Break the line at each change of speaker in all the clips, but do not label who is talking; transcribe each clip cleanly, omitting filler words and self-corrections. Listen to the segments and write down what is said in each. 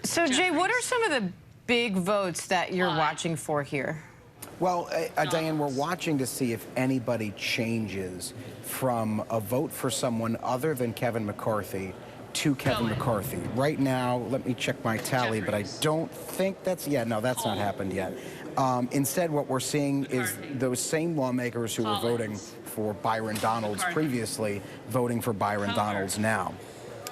So, Jay, what are some of the big votes that you're watching for here?
Well, Diane, we're watching to see if anybody changes from a vote for someone other than Kevin McCarthy to Kevin McCarthy. Right now, let me check my tally, but I don't think that's, no, that's not happened yet. Instead, what we're seeing is those same lawmakers who were voting for Byron Donalds previously voting for Byron Donalds now.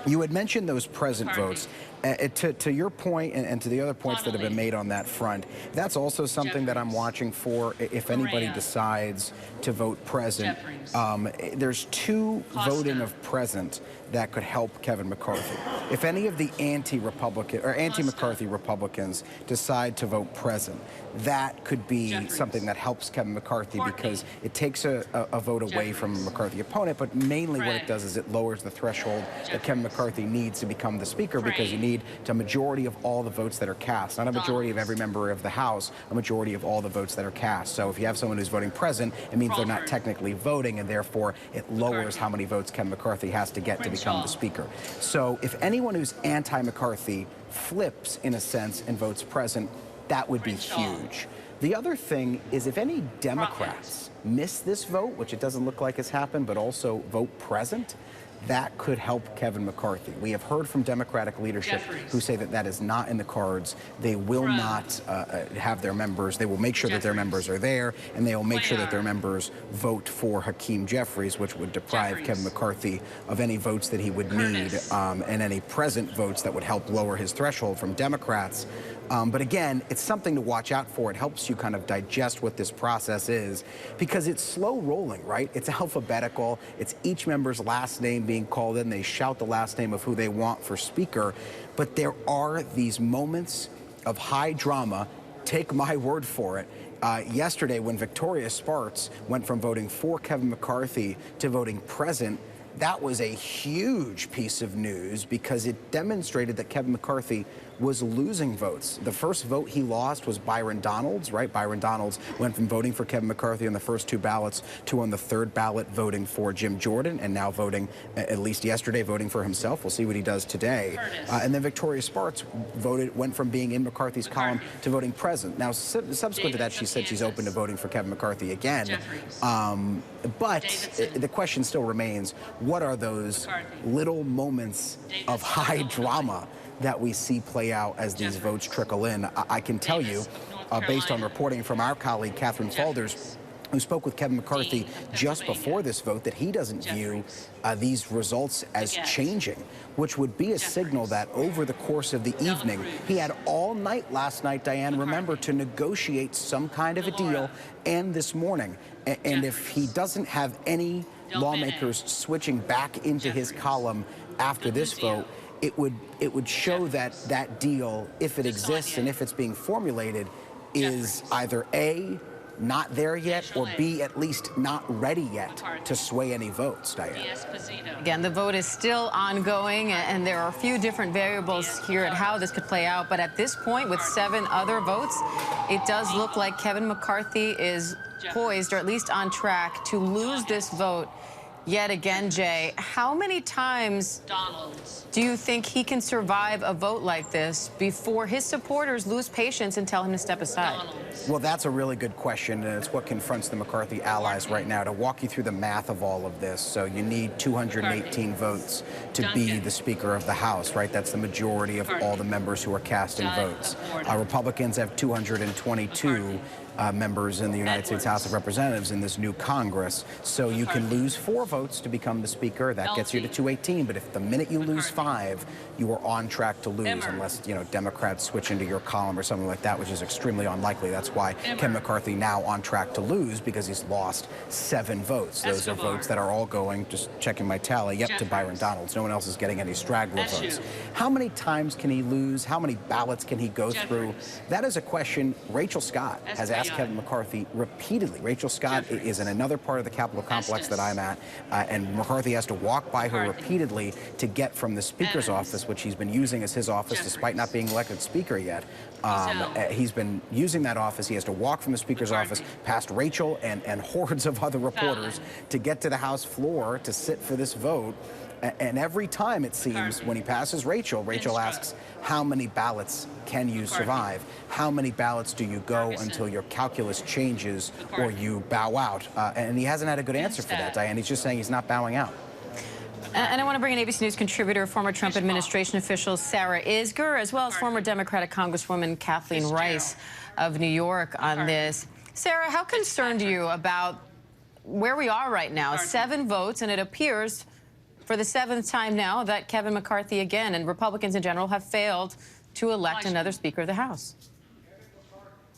You had mentioned those present votes. To your point and to the other points that have been made on that front, that's also something that I'm watching for if anybody decides to vote present. There's two voting of present that could help Kevin McCarthy. If any of the anti-Republican or anti-McCarthy Republicans decide to vote present, that could be something that helps Kevin McCarthy because it takes a vote away from a McCarthy opponent, but mainly what it does is it lowers the threshold that Kevin McCarthy needs to become the speaker because you need a majority of all the votes that are cast, not a majority of every member of the House, a majority of all the votes that are cast. So if you have someone who's voting present, it means they're not technically voting, and therefore it lowers how many votes Kevin McCarthy has to get to become the speaker. So if anyone who's anti-McCarthy flips, in a sense, and votes present, that would be huge. The other thing is if any Democrats miss this vote, which it doesn't look like has happened, but also vote present, that could help Kevin McCarthy. We have heard from Democratic leadership who say that that is not in the cards. They will not have their members. They will make sure that their members are there, and they will make sure that their members vote for Hakeem Jeffries, which would deprive Kevin McCarthy of any votes that he would need and any present votes that would help lower his threshold from Democrats. But again, it's something to watch out for. It helps you kind of digest what this process is because it's slow rolling, right? It's alphabetical. It's each member's last name being called in. They shout the last name of who they want for speaker. But there are these moments of high drama. Take my word for it. Yesterday, when Victoria Spartz went from voting for Kevin McCarthy to voting present, that was a huge piece of news because it demonstrated that Kevin McCarthy was losing votes. The first vote he lost was Byron Donalds, right? Byron Donalds went from voting for Kevin McCarthy on the first two ballots to on the third ballot voting for Jim Jordan and now voting, at least yesterday, voting for himself. We'll see what he does today. And then Victoria Spartz went from being in McCarthy's column to voting present. Now, subsequent to that, she said she's open to voting for Kevin McCarthy again. But the question still remains, what are those little moments of high drama that we see play out as these votes trickle in? I can tell you, based on reporting from our colleague, Catherine Falders, who spoke with Kevin McCarthy just before this vote, that he doesn't view these results as changing, which would be a signal that over the course of the evening, he had all night last night, Diane, remember, to negotiate some kind of a deal, and this morning. And if he doesn't have any lawmakers switching back into his column after this vote, it would show that that deal, if it exists and if it's being formulated, is either A, not there yet, or B, at least not ready yet to sway any votes, Diane.
Again, the vote is still ongoing, and there are a few different variables here at how this could play out. But at this point, with 7 other votes, it does look like Kevin McCarthy is poised, or at least on track, to lose this vote yet again. Jay, how many times do you think he can survive a vote like this before his supporters lose patience and tell him to step aside?
Well, that's a really good question, and it's what confronts the McCarthy allies right now. To walk you through the math of all of this, so you need 218 votes to be the Speaker of the House, right? That's the majority of all the members who are casting votes. Republicans have 222 members in the United States House of Representatives in this new Congress. So you can lose 4 votes to become the Speaker. That gets you to 218. But if the minute you lose 5, you are on track to lose, unless, Democrats switch into your column or something like that, which is extremely unlikely. That's why Kevin McCarthy now on track to lose, because he's lost 7 votes. Those are votes that are all going, just checking my tally, to Byron Donalds. No one else is getting any straggler votes. How many times can he lose? How many ballots can he go through? That is a question Rachel Scott has asked Kevin McCarthy repeatedly. Rachel Scott is in another part of the Capitol complex that I'm at, and McCarthy has to walk by her repeatedly to get from the Speaker's office, which he's been using as his office despite not being elected Speaker yet. He's been using that office. He has to walk from the Speaker's office past Rachel and hordes of other reporters to get to the House floor to sit for this vote. And every time, it seems, when he passes Rachel asks, how many ballots can you survive? How many ballots do you go until your calculus changes or you bow out? And he hasn't had a good answer for that, Diane. He's just saying he's not bowing out.
And I want to bring in ABC News contributor, former Trump administration official Sarah Isgur, as well as former Democratic Congresswoman Kathleen Rice of New York on this. Sarah, how concerned are you about where we are right now? 7 votes, and it appears for the 7th time now that Kevin McCarthy again and Republicans in general have failed to elect another Speaker of the House.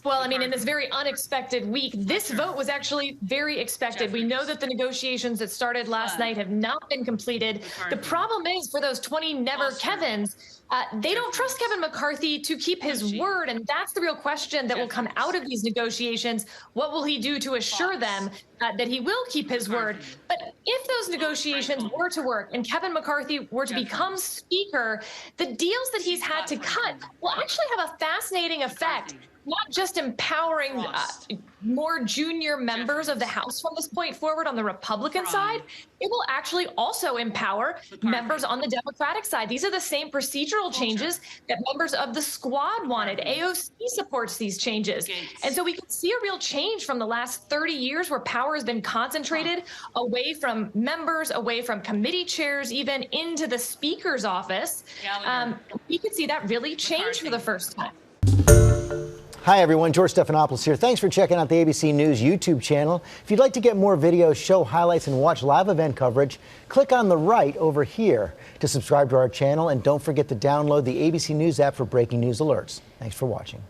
Well, I mean, in this very unexpected week, this vote was actually very expected. We know that the negotiations that started last night have not been completed. The problem is for those 20 never Kevins, they don't trust Kevin McCarthy to keep his word. And that's the real question that will come out of these negotiations. What will he do to assure them that he will keep his word? But if those negotiations were to work and Kevin McCarthy were to become Speaker, the deals that he's had to cut will actually have a fascinating effect. Not just empowering more junior members of the House from this point forward on the Republican side, it will actually also empower members on the Democratic side. These are the same procedural changes that members of the squad wanted. AOC supports these changes. And so we can see a real change from the last 30 years where power has been concentrated away from members, away from committee chairs, even into the Speaker's office. We could see that really change for the first time.
Hi, everyone. George Stephanopoulos here. Thanks for checking out the ABC News YouTube channel. If you'd like to get more videos, show highlights, and watch live event coverage, click on the right over here to subscribe to our channel. And don't forget to download the ABC News app for breaking news alerts. Thanks for watching.